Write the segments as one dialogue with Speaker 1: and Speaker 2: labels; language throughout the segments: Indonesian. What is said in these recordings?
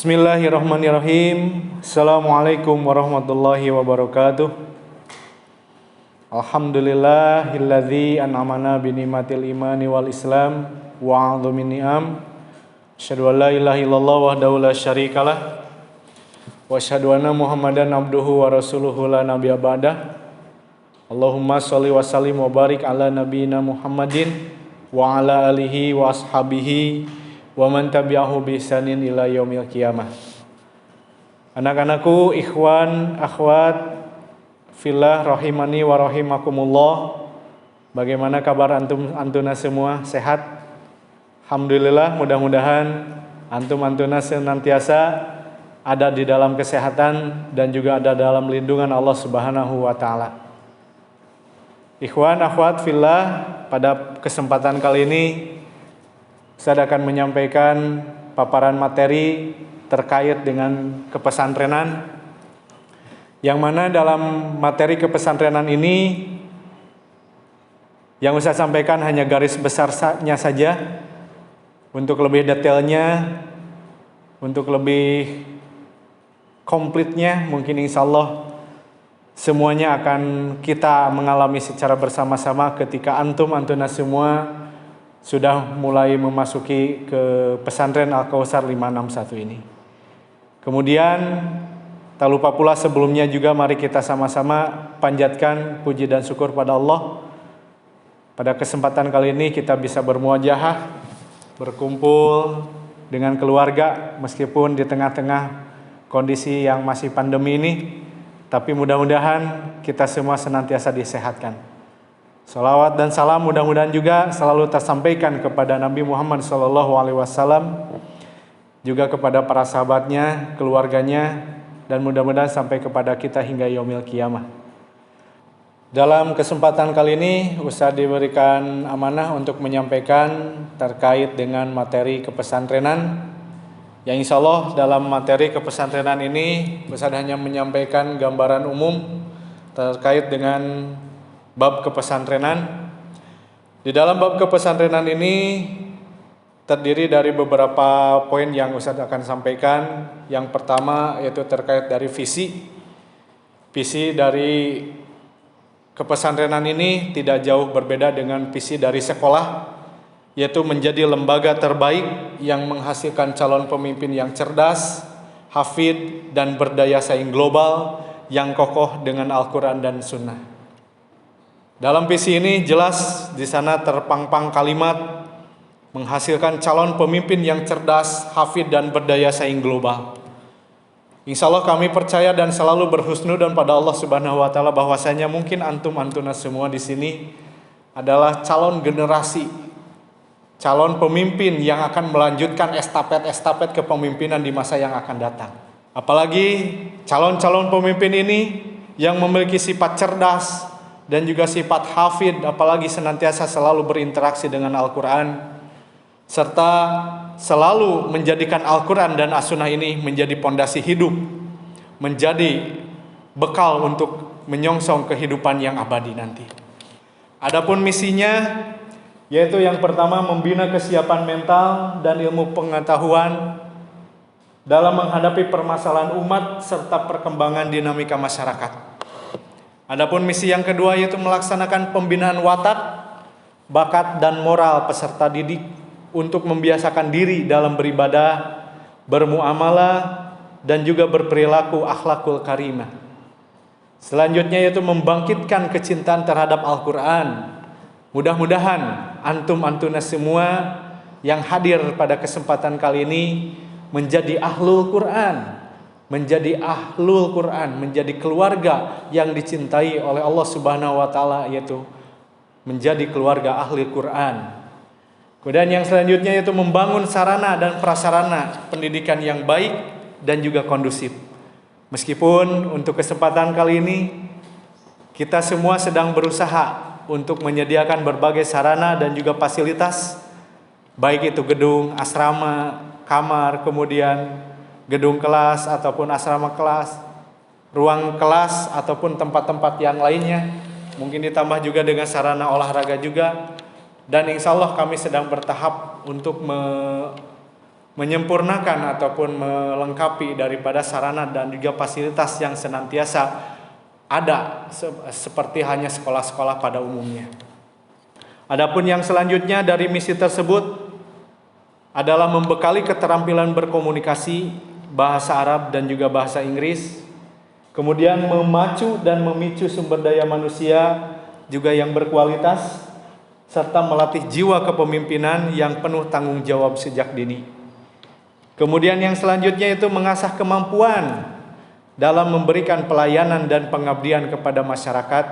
Speaker 1: Bismillahirrahmanirrahim. Assalamualaikum warahmatullahi wabarakatuh. Alhamdulillahilladzi an'amana bini'matil imani wal islam wa a'dhamin ni'am. Asyhadu an la ilaha illallah wahdahu la syarikalah wa asyhadu anna Muhammadan abduhu wa rasuluhu la nabiyya ba'dah. Allahumma shalli wa sallim wa barik ala nabiyyina Muhammadin wa ala alihi wa ashabihi wa man tabi'ahu bi ihsanin ila yaumil qiyamah. Anak-anakku, ikhwan, akhwat fillah rahimani wa rahimakumullah. Bagaimana kabar antuna semua? Sehat? Alhamdulillah, mudah-mudahan antuna senantiasa ada di dalam kesehatan dan juga ada dalam lindungan Allah Subhanahu wa taala. Ikhwan, akhwat fillah, pada kesempatan kali ini saya akan menyampaikan paparan materi terkait dengan kepesantrenan, yang mana dalam materi kepesantrenan ini yang saya sampaikan hanya garis besarnya saja. Untuk lebih detailnya, untuk lebih komplitnya, mungkin insya Allah semuanya akan kita mengalami secara bersama-sama ketika antuna semua sudah mulai memasuki ke pesantren Al-Kautsar 561 ini. Kemudian tak lupa pula sebelumnya juga mari kita sama-sama panjatkan puji dan syukur pada Allah. Pada kesempatan kali ini kita bisa bermuajahah, berkumpul dengan keluarga meskipun di tengah-tengah kondisi yang masih pandemi ini, tapi mudah-mudahan kita semua senantiasa disehatkan. Salawat dan salam mudah-mudahan juga selalu tersampaikan kepada Nabi Muhammad SAW, juga kepada para sahabatnya, keluarganya, dan mudah-mudahan sampai kepada kita hingga yaumil qiyamah. Dalam kesempatan kali ini Ustaz diberikan amanah untuk menyampaikan terkait dengan materi kepesantrenan, yang insya Allah dalam materi kepesantrenan ini Ustaz hanya menyampaikan gambaran umum terkait dengan bab kepesantrenan. Di dalam bab kepesantrenan ini terdiri dari beberapa poin yang Ustaz akan sampaikan. Yang pertama yaitu terkait dari visi. Visi dari kepesantrenan ini tidak jauh berbeda dengan visi dari sekolah, yaitu menjadi lembaga terbaik yang menghasilkan calon pemimpin yang cerdas, hafid, dan berdaya saing global yang kokoh dengan Al-Quran dan Sunnah. Dalam visi ini jelas di sana terpampang kalimat menghasilkan calon pemimpin yang cerdas, hafid, dan berdaya saing global. Insya Allah kami percaya dan selalu berhusnudzon pada Allah Subhanahu wa taala bahwasanya mungkin antuna semua di sini adalah calon generasi, calon pemimpin yang akan melanjutkan estafet kepemimpinan di masa yang akan datang. Apalagi calon-calon pemimpin ini yang memiliki sifat cerdas dan juga sifat hafid, apalagi senantiasa selalu berinteraksi dengan Al-Quran, serta selalu menjadikan Al-Quran dan As-Sunnah ini menjadi pondasi hidup, menjadi bekal untuk menyongsong kehidupan yang abadi nanti. Adapun misinya, yaitu yang pertama membina kesiapan mental dan ilmu pengetahuan dalam menghadapi permasalahan umat serta perkembangan dinamika masyarakat. Adapun misi yang kedua yaitu melaksanakan pembinaan watak, bakat, dan moral peserta didik untuk membiasakan diri dalam beribadah, bermuamalah, dan juga berperilaku akhlakul karimah. Selanjutnya yaitu membangkitkan kecintaan terhadap Al-Quran. Mudah-mudahan antuna semua yang hadir pada kesempatan kali ini menjadi ahlul Quran, menjadi keluarga yang dicintai oleh Allah Subhanahu wa taala, yaitu menjadi keluarga ahli Quran. Kemudian yang selanjutnya yaitu membangun sarana dan prasarana pendidikan yang baik dan juga kondusif. Meskipun untuk kesempatan kali ini kita semua sedang berusaha untuk menyediakan berbagai sarana dan juga fasilitas, baik itu gedung, asrama, kamar, kemudian gedung kelas ataupun asrama kelas, ruang kelas ataupun tempat-tempat yang lainnya, mungkin ditambah juga dengan sarana olahraga juga. Dan insya Allah kami sedang bertahap untuk menyempurnakan ataupun melengkapi daripada sarana dan juga fasilitas yang senantiasa ada seperti hanya sekolah-sekolah pada umumnya. Adapun yang selanjutnya dari misi tersebut adalah membekali keterampilan berkomunikasi bahasa Arab dan juga bahasa Inggris, kemudian memacu dan memicu sumber daya manusia juga yang berkualitas, serta melatih jiwa kepemimpinan yang penuh tanggung jawab sejak dini. Kemudian yang selanjutnya itu mengasah kemampuan dalam memberikan pelayanan dan pengabdian kepada masyarakat,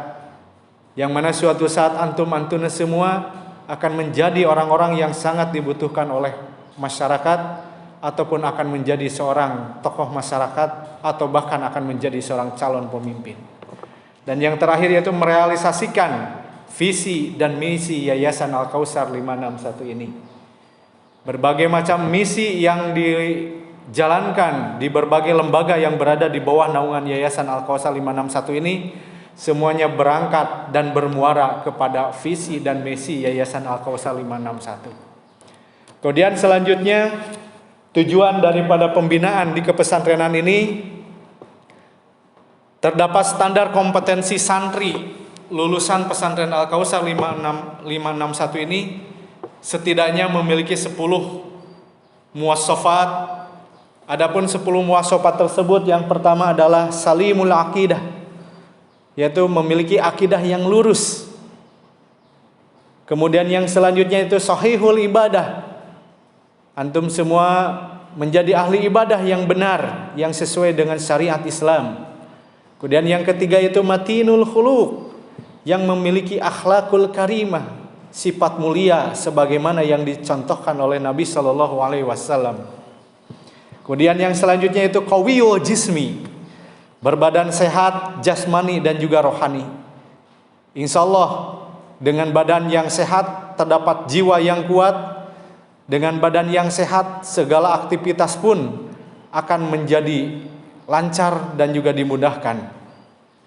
Speaker 1: yang mana suatu saat antum-antum semua akan menjadi orang-orang yang sangat dibutuhkan oleh masyarakat, ataupun akan menjadi seorang tokoh masyarakat, atau bahkan akan menjadi seorang calon pemimpin. Dan yang terakhir yaitu merealisasikan visi dan misi Yayasan Al-Kautsar 561 ini. Berbagai macam misi yang dijalankan di berbagai lembaga yang berada di bawah naungan Yayasan Al-Kautsar 561 ini semuanya berangkat dan bermuara kepada visi dan misi Yayasan Al-Kautsar 561. Kemudian selanjutnya tujuan daripada pembinaan di kepesantrenan ini, terdapat standar kompetensi santri lulusan pesantren Al-Kautsar 561 ini setidaknya memiliki 10 muwassafat. Adapun 10 muwassafat tersebut, yang pertama adalah salimul aqidah, yaitu memiliki akidah yang lurus. Kemudian yang selanjutnya itu sahihul ibadah, antum semua menjadi ahli ibadah yang benar, yang sesuai dengan syariat Islam. Kemudian yang ketiga itu matinul khuluq, yang memiliki akhlakul karimah, sifat mulia sebagaimana yang dicontohkan oleh Nabi Shallallahu Alaihi Wasallam. Kemudian yang selanjutnya itu qawiyul jismi, berbadan sehat jasmani dan juga rohani. Insya Allah dengan badan yang sehat terdapat jiwa yang kuat. Dengan badan yang sehat segala aktivitas pun akan menjadi lancar dan juga dimudahkan.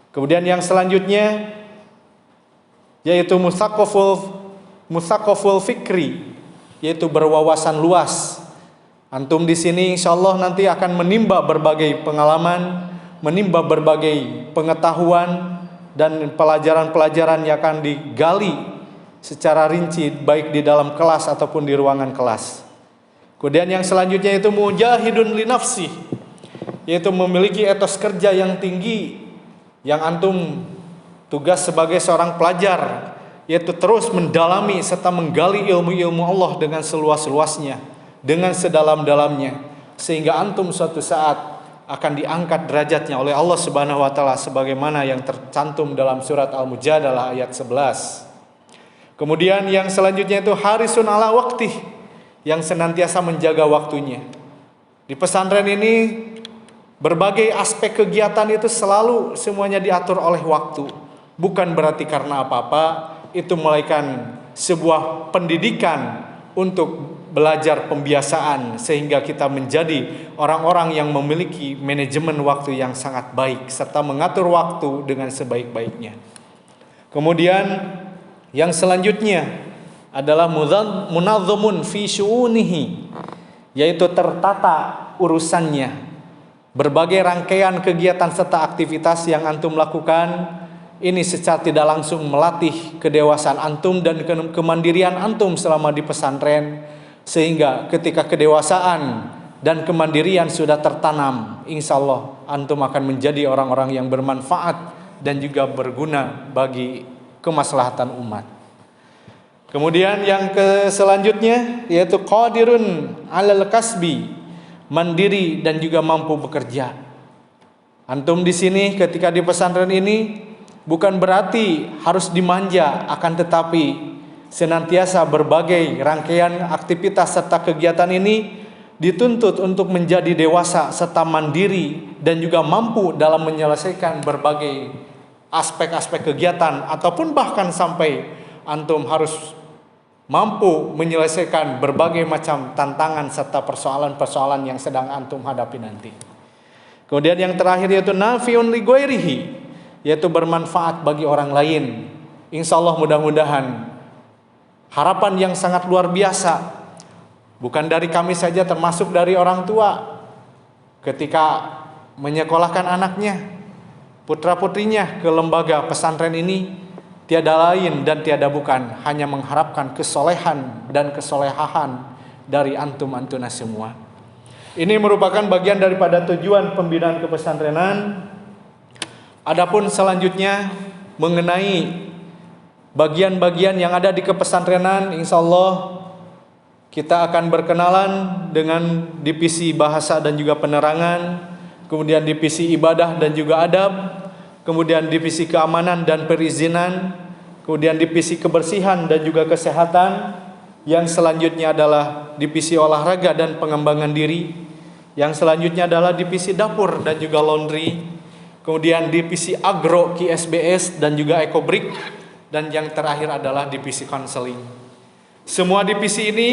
Speaker 1: Kemudian yang selanjutnya yaitu mutsaqaful fikri, yaitu berwawasan luas. Antum di sini insyaallah nanti akan menimba berbagai pengalaman, menimba berbagai pengetahuan dan pelajaran-pelajaran yang akan digali secara rinci baik di dalam kelas ataupun di ruangan kelas. Kemudian yang selanjutnya itu mujahidun li nafsi, yaitu memiliki etos kerja yang tinggi, yang antum tugas sebagai seorang pelajar, yaitu terus mendalami serta menggali ilmu-ilmu Allah dengan seluas-luasnya, dengan sedalam-dalamnya, sehingga antum suatu saat akan diangkat derajatnya oleh Allah Subhanahu wa taala sebagaimana yang tercantum dalam surat Al-Mujadalah ayat 11. Kemudian yang selanjutnya itu harisun ala waqtih, yang senantiasa menjaga waktunya. Di pesantren ini berbagai aspek kegiatan itu selalu semuanya diatur oleh waktu. Bukan berarti karena apa-apa, itu melainkan sebuah pendidikan untuk belajar pembiasaan sehingga kita menjadi orang-orang yang memiliki manajemen waktu yang sangat baik serta mengatur waktu dengan sebaik-baiknya. Kemudian yang selanjutnya adalah munazzamun fi syu'unihi, yaitu tertata urusannya. Berbagai rangkaian kegiatan serta aktivitas yang antum lakukan ini secara tidak langsung melatih kedewasaan antum dan kemandirian antum selama di pesantren, sehingga ketika kedewasaan dan kemandirian sudah tertanam, insya Allah antum akan menjadi orang-orang yang bermanfaat dan juga berguna bagi kemaslahatan umat. Kemudian yang selanjutnya yaitu qadirun 'alal kasbi, mandiri dan juga mampu bekerja. Antum di sini ketika di pesantren ini bukan berarti harus dimanja, akan tetapi senantiasa berbagai rangkaian aktivitas serta kegiatan ini dituntut untuk menjadi dewasa serta mandiri dan juga mampu dalam menyelesaikan berbagai aspek-aspek kegiatan, ataupun bahkan sampai antum harus mampu menyelesaikan berbagai macam tantangan serta persoalan-persoalan yang sedang antum hadapi nanti. Kemudian yang terakhir yaitu nafiun li ghairihi, yaitu bermanfaat bagi orang lain. Insya Allah mudah-mudahan harapan yang sangat luar biasa Bukan dari kami saja, termasuk dari orang tua ketika menyekolahkan anaknya, putra-putrinya ke lembaga pesantren ini, tiada lain dan tiada bukan hanya mengharapkan kesolehan dan kesolehahan dari antum-antuna semua. Ini merupakan bagian daripada tujuan pembinaan kepesantrenan. Adapun selanjutnya mengenai bagian-bagian yang ada di kepesantrenan, insya Allah kita akan berkenalan dengan divisi bahasa dan juga penerangan, kemudian divisi ibadah dan juga adab, kemudian divisi keamanan dan perizinan, kemudian divisi kebersihan dan juga kesehatan, yang selanjutnya adalah divisi olahraga dan pengembangan diri, yang selanjutnya adalah divisi dapur dan juga laundry, kemudian divisi agro KSBS dan juga ekobrik, dan yang terakhir adalah divisi konseling. Semua divisi ini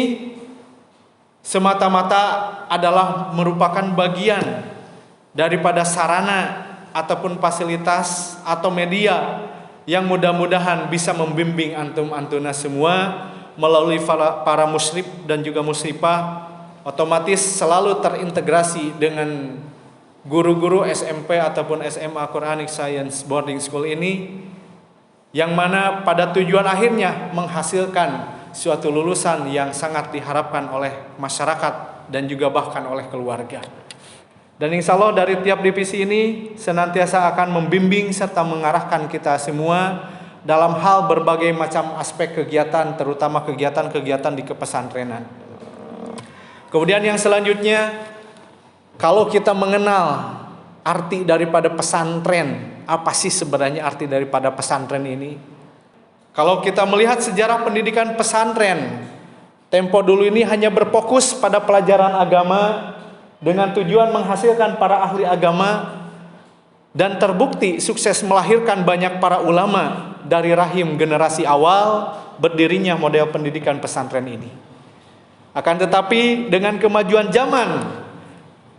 Speaker 1: semata-mata adalah merupakan bagian daripada sarana ataupun fasilitas atau media yang mudah-mudahan bisa membimbing antum-antuna semua melalui para musyrif dan juga musyrifah, otomatis selalu terintegrasi dengan guru-guru SMP ataupun SMA Quranic Science Boarding School ini, yang mana pada tujuan akhirnya menghasilkan suatu lulusan yang sangat diharapkan oleh masyarakat dan juga bahkan oleh keluarga. Dan insya Allah dari tiap divisi ini senantiasa akan membimbing serta mengarahkan kita semua dalam hal berbagai macam aspek kegiatan, terutama kegiatan-kegiatan di kepesantrenan. Kemudian yang selanjutnya, kalau kita mengenal arti daripada pesantren, apa sih sebenarnya arti daripada pesantren ini? Kalau kita melihat sejarah pendidikan pesantren, tempo dulu ini hanya berfokus pada pelajaran agama dengan tujuan menghasilkan para ahli agama, dan terbukti sukses melahirkan banyak para ulama dari rahim generasi awal berdirinya model pendidikan pesantren ini. Akan tetapi dengan kemajuan zaman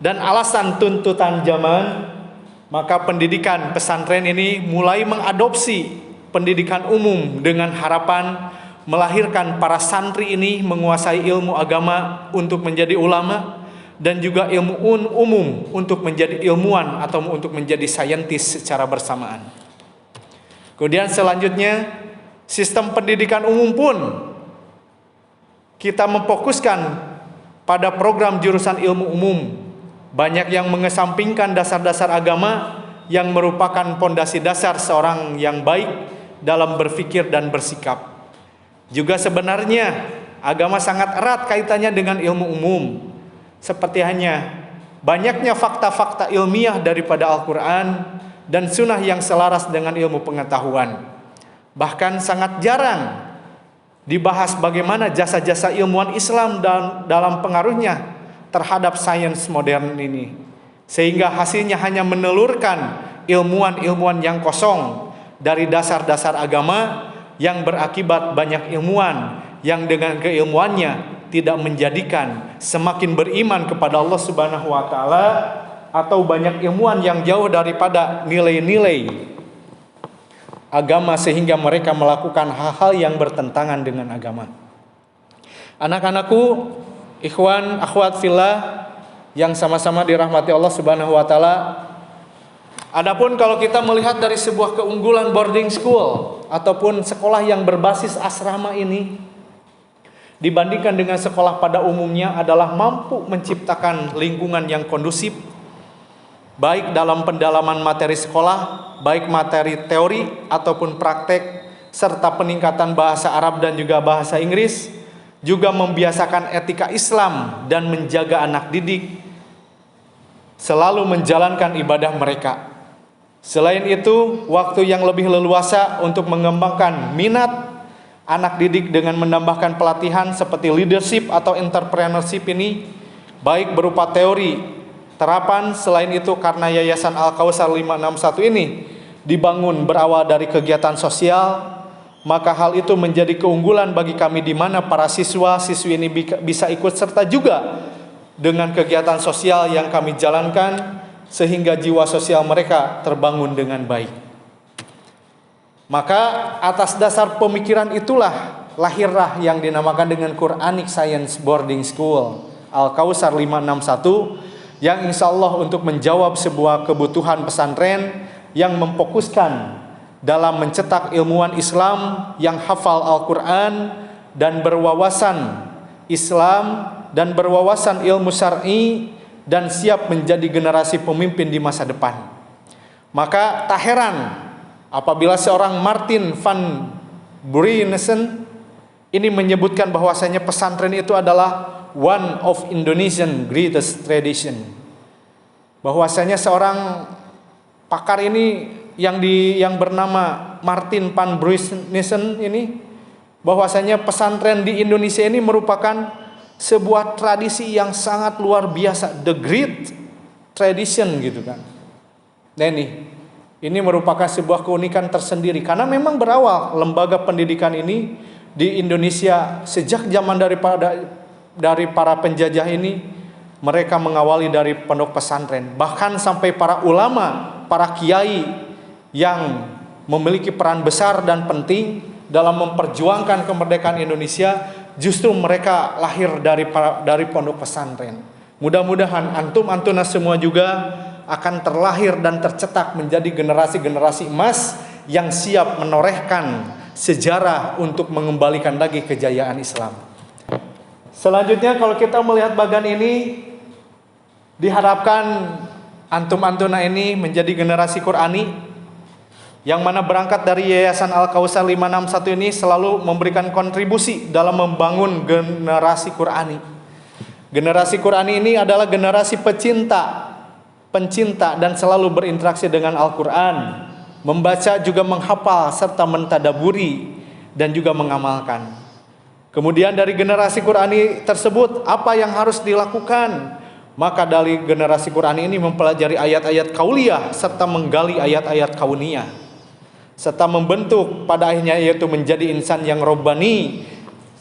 Speaker 1: dan alasan tuntutan zaman, maka pendidikan pesantren ini mulai mengadopsi pendidikan umum dengan harapan melahirkan para santri ini menguasai ilmu agama untuk menjadi ulama, dan juga ilmu umum untuk menjadi ilmuwan atau untuk menjadi saintis secara bersamaan. Kemudian selanjutnya, sistem pendidikan umum pun kita memfokuskan pada program jurusan ilmu umum, banyak yang mengesampingkan dasar-dasar agama yang merupakan pondasi dasar seorang yang baik dalam berpikir dan bersikap. Juga sebenarnya agama sangat erat kaitannya dengan ilmu umum, seperti hanya banyaknya fakta-fakta ilmiah daripada Al-Quran dan sunnah yang selaras dengan ilmu pengetahuan. Bahkan sangat jarang dibahas bagaimana jasa-jasa ilmuwan Islam dalam pengaruhnya terhadap sains modern ini, sehingga hasilnya hanya menelurkan ilmuwan-ilmuwan yang kosong dari dasar-dasar agama, yang berakibat banyak ilmuwan yang dengan keilmuannya tidak menjadikan semakin beriman kepada Allah Subhanahu wa taala, atau banyak ilmuwan yang jauh daripada nilai-nilai agama sehingga mereka melakukan hal-hal yang bertentangan dengan agama. Anak-anakku, ikhwan, akhwat fillah yang sama-sama dirahmati Allah Subhanahu wa taala, adapun kalau kita melihat dari sebuah keunggulan boarding school ataupun sekolah yang berbasis asrama ini dibandingkan dengan sekolah pada umumnya adalah mampu menciptakan lingkungan yang kondusif, baik dalam pendalaman materi sekolah, baik materi teori ataupun praktek, serta peningkatan bahasa Arab dan juga bahasa Inggris, juga membiasakan etika Islam dan menjaga anak didik selalu menjalankan ibadah mereka. Selain itu, waktu yang lebih leluasa untuk mengembangkan minat anak didik dengan menambahkan pelatihan seperti leadership atau entrepreneurship ini, baik berupa teori, terapan. Selain itu, karena Yayasan Al-Kausar 561 ini dibangun berawal dari kegiatan sosial, maka hal itu menjadi keunggulan bagi kami di mana para siswa-siswi ini bisa ikut serta juga dengan kegiatan sosial yang kami jalankan, sehingga jiwa sosial mereka terbangun dengan baik. Maka atas dasar pemikiran itulah lahirlah yang dinamakan dengan Quranic Science Boarding School Al-Kausar 561 yang insya Allah untuk menjawab sebuah kebutuhan pesantren yang memfokuskan dalam mencetak ilmuwan Islam yang hafal Al-Quran dan berwawasan Islam dan berwawasan ilmu syar'i dan siap menjadi generasi pemimpin di masa depan. Maka tak heran apabila seorang Martin van Burijsen ini menyebutkan bahwasanya pesantren itu adalah one of Indonesian greatest tradition. Bahwasanya seorang pakar ini yang bernama Martin van Burijsen ini, bahwasanya pesantren di Indonesia ini merupakan sebuah tradisi yang sangat luar biasa, the great tradition gitu kan. Nah ini merupakan sebuah keunikan tersendiri karena memang berawal lembaga pendidikan ini di Indonesia sejak zaman dari para penjajah ini, mereka mengawali dari pondok pesantren, bahkan sampai para ulama, para kiai yang memiliki peran besar dan penting dalam memperjuangkan kemerdekaan Indonesia, justru mereka lahir dari pondok pesantren. Mudah-mudahan antum-antuna semua juga akan terlahir dan tercetak menjadi generasi-generasi emas yang siap menorehkan sejarah untuk mengembalikan lagi kejayaan Islam. Selanjutnya kalau kita melihat bagan ini, diharapkan antum-antuna ini menjadi generasi Qurani yang mana berangkat dari Yayasan Al-Kausar 561 ini selalu memberikan kontribusi dalam membangun generasi Qurani. Generasi Qurani ini adalah generasi pencinta dan selalu berinteraksi dengan Al-Quran, membaca juga menghafal serta mentadaburi dan juga mengamalkan. Kemudian dari generasi Qurani tersebut apa yang harus dilakukan? Maka dari generasi Qurani ini mempelajari ayat-ayat kauliyah serta menggali ayat-ayat kauniyah, serta membentuk pada akhirnya yaitu menjadi insan yang robbani,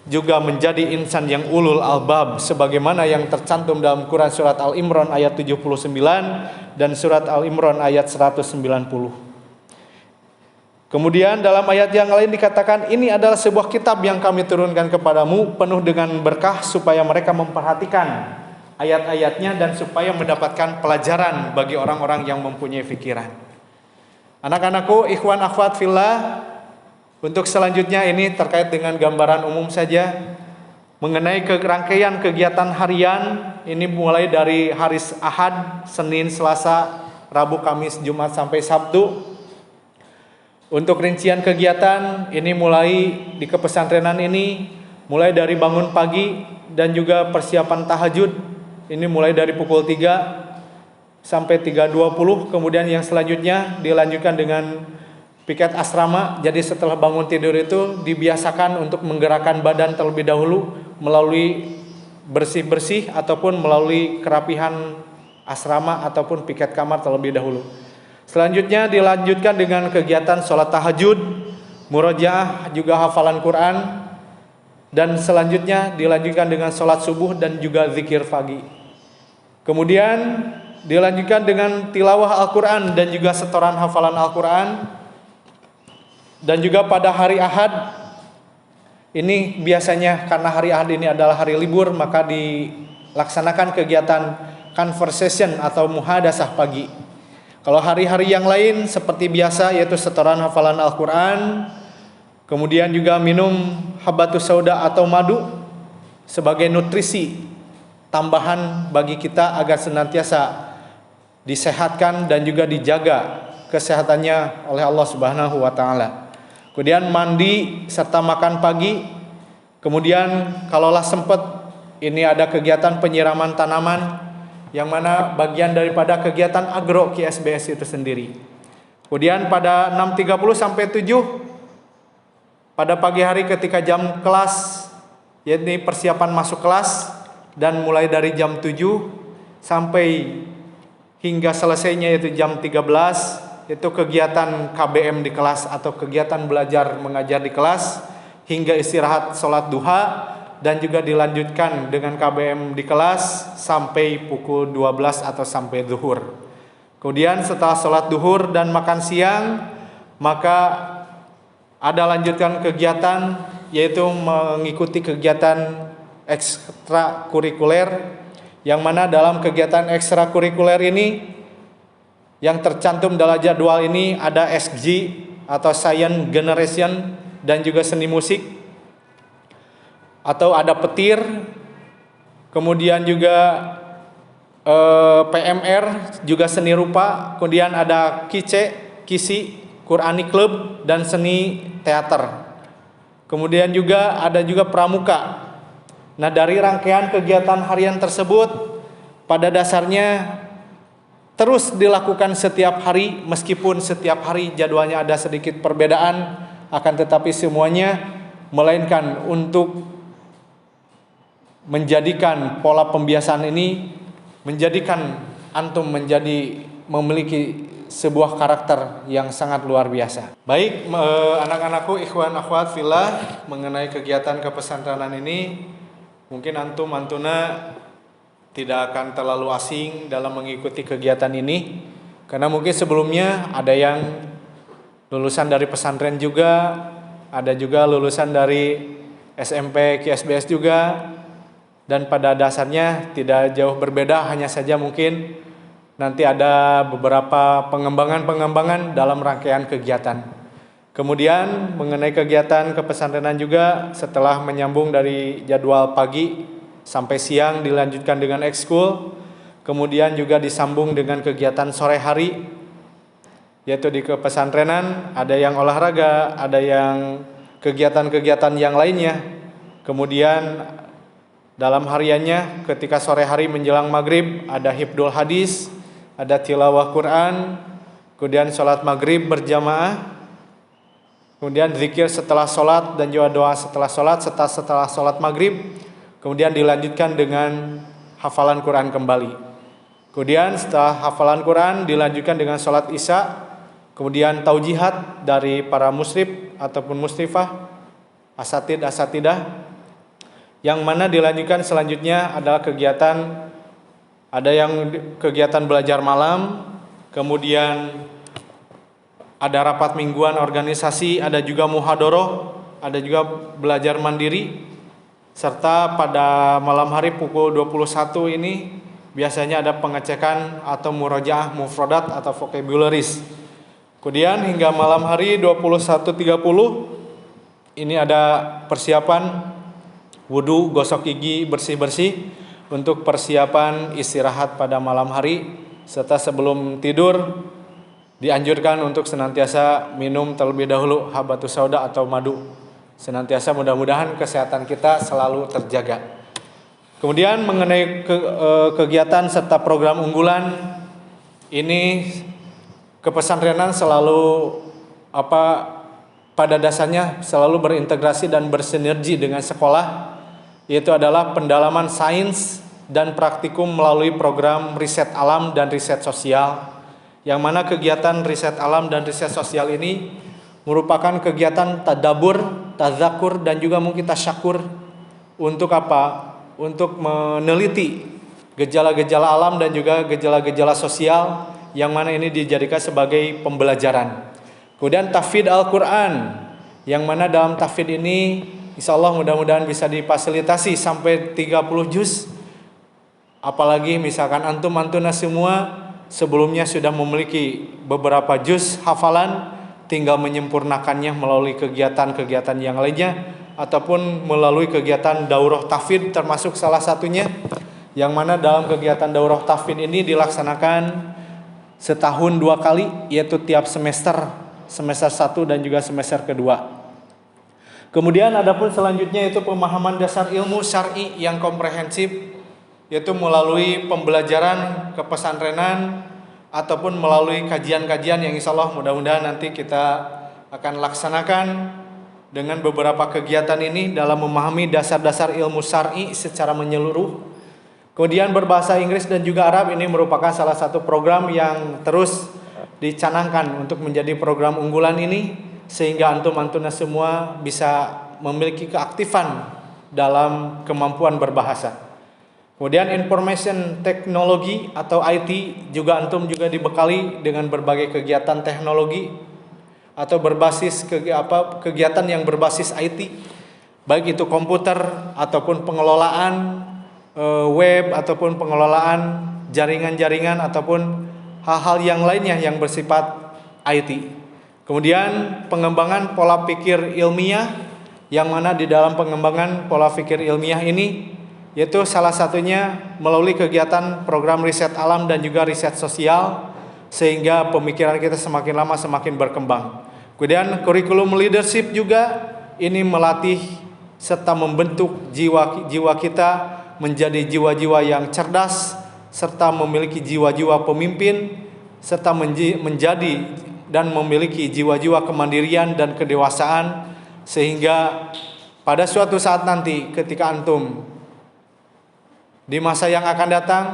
Speaker 1: juga menjadi insan yang ulul albab sebagaimana yang tercantum dalam Quran surat Al-Imran ayat 79 dan surat Al-Imran ayat 190. Kemudian dalam ayat yang lain dikatakan, ini adalah sebuah kitab yang kami turunkan kepadamu penuh dengan berkah supaya mereka memperhatikan ayat-ayatnya dan supaya mendapatkan pelajaran bagi orang-orang yang mempunyai pikiran. Anak-anakku, ikhwan akhwat fillah, untuk selanjutnya ini terkait dengan gambaran umum saja mengenai rangkaian kegiatan harian ini mulai dari hari Ahad, Senin, Selasa, Rabu, Kamis, Jumat sampai Sabtu. Untuk rincian kegiatan ini mulai di kepesantrenan ini mulai dari bangun pagi dan juga persiapan tahajud ini mulai dari pukul 3 sampai 3.20, kemudian yang selanjutnya dilanjutkan dengan piket asrama. Jadi setelah bangun tidur itu dibiasakan untuk menggerakkan badan terlebih dahulu melalui bersih-bersih ataupun melalui kerapihan asrama ataupun piket kamar terlebih dahulu. Selanjutnya dilanjutkan dengan kegiatan sholat tahajud, murojaah, juga hafalan Quran, dan selanjutnya dilanjutkan dengan sholat subuh dan juga zikir pagi. Kemudian dilanjutkan dengan tilawah Al-Quran dan juga setoran hafalan Al-Quran. Dan juga pada hari Ahad ini biasanya karena hari Ahad ini adalah hari libur, maka dilaksanakan kegiatan conversation atau muhadasah pagi. Kalau hari-hari yang lain seperti biasa yaitu setoran hafalan Al-Quran, kemudian juga minum habatus sauda atau madu sebagai nutrisi tambahan bagi kita agar senantiasa disehatkan dan juga dijaga kesehatannya oleh Allah Subhanahu wa taala. Kemudian mandi serta makan pagi. Kemudian kalaulah sempat ini ada kegiatan penyiraman tanaman yang mana bagian daripada kegiatan agro KSBS itu sendiri. Kemudian pada 6.30 sampai 7 pada pagi hari ketika jam kelas, yaitu persiapan masuk kelas, dan mulai dari jam 7 sampai hingga selesainya yaitu jam 13 itu kegiatan KBM di kelas atau kegiatan belajar mengajar di kelas hingga istirahat sholat duha, dan juga dilanjutkan dengan KBM di kelas sampai pukul 12 atau sampai zuhur. Kemudian setelah sholat duhur dan makan siang, maka ada lanjutkan kegiatan yaitu mengikuti kegiatan ekstrakurikuler, yang mana dalam kegiatan ekstrakurikuler ini yang tercantum dalam jadwal ini ada SG atau Science Generation dan juga seni musik, atau ada petir, kemudian juga PMR juga seni rupa, kemudian ada kisi Qurani Club dan seni teater. Kemudian juga ada juga pramuka. Nah, dari rangkaian kegiatan harian tersebut pada dasarnya terus dilakukan setiap hari, meskipun setiap hari jadwalnya ada sedikit perbedaan, akan tetapi semuanya melainkan untuk menjadikan pola pembiasaan ini, menjadikan antum memiliki sebuah karakter yang sangat luar biasa. Baik, anak-anakku, ikhwan akhwat fillah, mengenai kegiatan kepesantrenan ini, mungkin antuna tidak akan terlalu asing dalam mengikuti kegiatan ini, karena mungkin sebelumnya ada yang lulusan dari pesantren juga, ada juga lulusan dari SMP KSBS juga, dan pada dasarnya tidak jauh berbeda, hanya saja mungkin nanti ada beberapa pengembangan dalam rangkaian kegiatan. Kemudian mengenai kegiatan kepesantrenan juga, setelah menyambung dari jadwal pagi sampai siang dilanjutkan dengan ekskul, kemudian juga disambung dengan kegiatan sore hari, yaitu di kepesantrenan ada yang olahraga, ada yang kegiatan-kegiatan yang lainnya. Kemudian dalam hariannya ketika sore hari menjelang maghrib ada hifdzul hadis, ada tilawah Quran, kemudian sholat maghrib berjamaah, kemudian zikir setelah sholat dan juga doa setelah sholat, setelah sholat maghrib, kemudian dilanjutkan dengan hafalan Quran kembali. Kemudian setelah hafalan Quran dilanjutkan dengan sholat isya, kemudian taujihat dari para musrif ataupun musrifah, asatidah, yang mana dilanjutkan selanjutnya adalah kegiatan, ada yang kegiatan belajar malam, kemudian ada rapat mingguan organisasi, ada juga muhadoroh, ada juga belajar mandiri, serta pada malam hari pukul 21 ini biasanya ada pengecekan atau murojaah mufradat atau vocabularies. Kemudian hingga malam hari 21.30 ini ada persiapan wudu, gosok gigi, bersih-bersih untuk persiapan istirahat pada malam hari, serta sebelum tidur dianjurkan untuk senantiasa minum terlebih dahulu habatus sauda atau madu. Senantiasa mudah-mudahan kesehatan kita selalu terjaga. Kemudian mengenai kegiatan serta program unggulan ini, kepesantrenan selalu pada dasarnya selalu berintegrasi dan bersinergi dengan sekolah, yaitu adalah pendalaman sains dan praktikum melalui program riset alam dan riset sosial, yang mana kegiatan riset alam dan riset sosial ini merupakan kegiatan tadabur, tazakur, dan juga mungkin tasyakur. Untuk apa? Untuk meneliti gejala-gejala alam dan juga gejala-gejala sosial, yang mana ini dijadikan sebagai pembelajaran. Kemudian tahfidz Al-Quran, yang mana dalam tahfidz ini insya Allah mudah-mudahan bisa difasilitasi sampai 30 juz. Apalagi misalkan antuna semua sebelumnya sudah memiliki beberapa juz hafalan, tinggal menyempurnakannya melalui kegiatan-kegiatan yang lainnya, ataupun melalui kegiatan daurah tahfidz termasuk salah satunya, yang mana dalam kegiatan daurah tahfidz ini dilaksanakan setahun 2 kali, yaitu tiap semester 1 dan juga semester kedua. Kemudian adapun selanjutnya itu pemahaman dasar ilmu syar'i yang komprehensif, yaitu melalui pembelajaran kepesantrenan ataupun melalui kajian-kajian yang insya Allah mudah-mudahan nanti kita akan laksanakan dengan beberapa kegiatan ini dalam memahami dasar-dasar ilmu syar'i secara menyeluruh. Kemudian berbahasa Inggris dan juga Arab ini merupakan salah satu program yang terus dicanangkan untuk menjadi program unggulan ini, sehingga antuna semua bisa memiliki keaktifan dalam kemampuan berbahasa. Kemudian information technology atau IT juga antum juga dibekali dengan berbagai kegiatan teknologi atau berbasis kegiatan yang berbasis IT, baik itu komputer ataupun pengelolaan web ataupun pengelolaan jaringan-jaringan ataupun hal-hal yang lainnya yang bersifat IT. Kemudian pengembangan pola pikir ilmiah, yang mana di dalam pengembangan pola pikir ilmiah ini yaitu salah satunya melalui kegiatan program riset alam dan juga riset sosial, sehingga pemikiran kita semakin lama semakin berkembang. Kemudian kurikulum leadership juga ini melatih serta membentuk jiwa kita menjadi jiwa-jiwa yang cerdas serta memiliki jiwa-jiwa pemimpin serta menjadi dan memiliki jiwa-jiwa kemandirian dan kedewasaan, sehingga pada suatu saat nanti ketika antum di masa yang akan datang,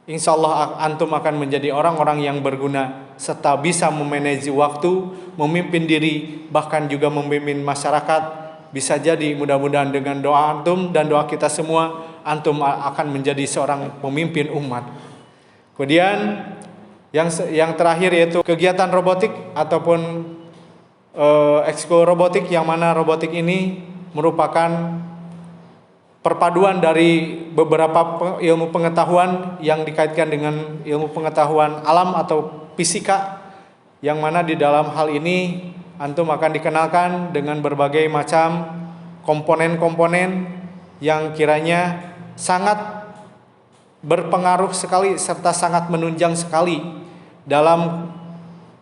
Speaker 1: insya Allah antum akan menjadi orang-orang yang berguna serta bisa memanage waktu, memimpin diri, bahkan juga memimpin masyarakat. Bisa jadi mudah-mudahan dengan doa antum dan doa kita semua, antum akan menjadi seorang pemimpin umat. Kemudian yang terakhir yaitu kegiatan robotik ataupun ekskul robotik, yang mana robotik ini merupakan perpaduan dari beberapa ilmu pengetahuan yang dikaitkan dengan ilmu pengetahuan alam atau fisika, yang mana di dalam hal ini antum akan dikenalkan dengan berbagai macam komponen-komponen yang kiranya sangat berpengaruh sekali serta sangat menunjang sekali dalam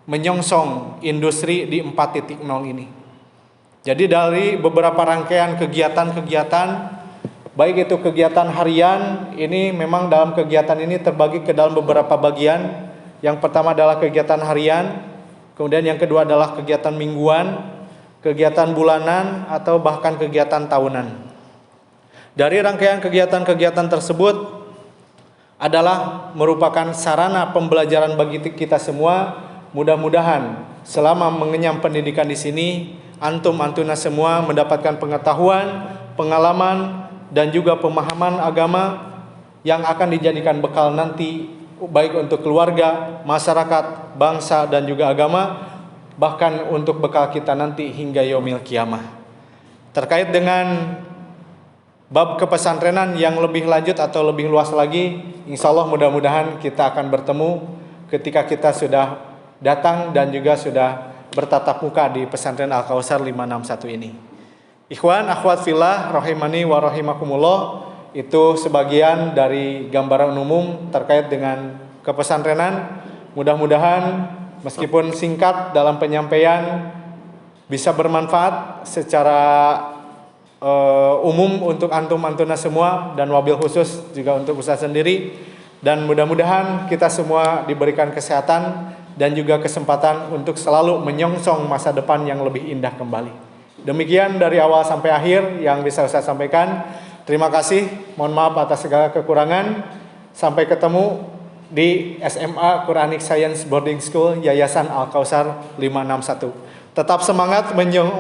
Speaker 1: menyongsong industri di 4.0 ini. Jadi dari beberapa rangkaian kegiatan-kegiatan, baik itu kegiatan harian, ini memang dalam kegiatan ini terbagi ke dalam beberapa bagian. Yang pertama adalah kegiatan harian, kemudian yang kedua adalah kegiatan mingguan, kegiatan bulanan, atau bahkan kegiatan tahunan. Dari rangkaian kegiatan-kegiatan tersebut adalah merupakan sarana pembelajaran bagi kita semua. Mudah-mudahan selama mengenyam pendidikan di sini, antum-antuna semua mendapatkan pengetahuan, pengalaman, dan juga pemahaman agama yang akan dijadikan bekal nanti, baik untuk keluarga, masyarakat, bangsa, dan juga agama, bahkan untuk bekal kita nanti hingga yaumil kiamah. Terkait dengan bab kepesantrenan yang lebih lanjut atau lebih luas lagi, insya Allah mudah-mudahan kita akan bertemu ketika kita sudah datang dan juga sudah bertatap muka di pesantren Al-Kausar 561 ini. Ikhwan, akhwat fillah, rahimani wa rahimakumullah, itu sebagian dari gambaran umum terkait dengan kepesantrenan. Mudah-mudahan meskipun singkat dalam penyampaian bisa bermanfaat secara umum untuk antum-antuna semua, dan wabil khusus juga untuk Ustaz sendiri. Dan mudah-mudahan kita semua diberikan kesehatan dan juga kesempatan untuk selalu menyongsong masa depan yang lebih indah kembali. Demikian dari awal sampai akhir yang bisa Ustaz sampaikan. Terima kasih, mohon maaf atas segala kekurangan. Sampai ketemu di SMA Quranic Science Boarding School Yayasan Al-Kausar 561. Tetap semangat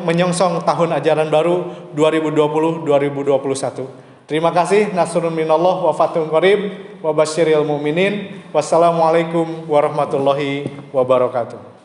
Speaker 1: menyongsong tahun ajaran baru 2020-2021. Terima kasih. Nasrun minallah wa fathun qarib wa basyiril mu'minin. Wassalamualaikum warahmatullahi wabarakatuh.